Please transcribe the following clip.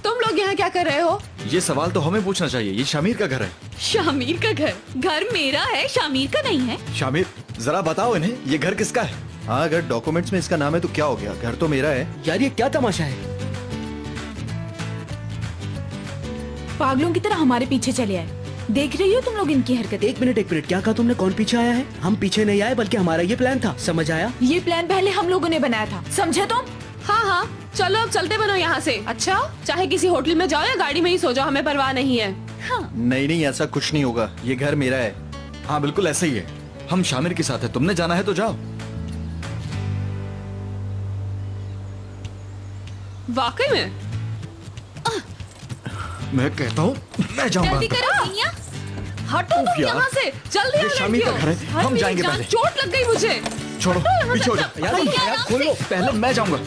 तुम लोग यहाँ क्या कर रहे हो? ये सवाल तो हमें पूछना चाहिए, ये शामिर का घर है। शामिर का घर? घर मेरा है, शामिर का नहीं है। शामिर जरा बताओ इन्हें ये घर किसका है? हाँ, अगर डॉक्यूमेंट्स में इसका नाम है तो क्या हो गया, घर तो मेरा है। यार ये क्या तमाशा है? पागलों की तरह हमारे पीछे चले आए। देख रही हो तुम लोग इनकी हरकत। एक मिनट क्या कहा तुमने? कौन पीछे आया है? हम पीछे नहीं आए, बल्कि हमारा ये प्लान था। समझ आया? ये प्लान पहले हम लोगों ने बनाया था, समझे तुम? हाँ हाँ, चलो अब चलते बनो यहाँ से। अच्छा, चाहे किसी होटल में जाओ या गाड़ी में ही सो जाओ, हमें परवाह नहीं है। हाँ। नहीं, ऐसा कुछ नहीं होगा, ये घर मेरा है। हाँ बिल्कुल ऐसा ही है, हम शामिर के साथ है, तुमने जाना है तो जाओ। वाकई में? मैं कहता हूँ मैं जाऊंगा। जल्दी करो मियां। हटो तुम यार, यहाँ से, जल्दी ये आओ शामिर का लड़कियों। घर है, हाय, हम मेरी जाएंगे जान, पहले। चोट लग गई मुझे। छोड़ो हटो यहाँ पीछे हो से। जाओ। यार, यार खोलो, पहले मैं जाऊंगा।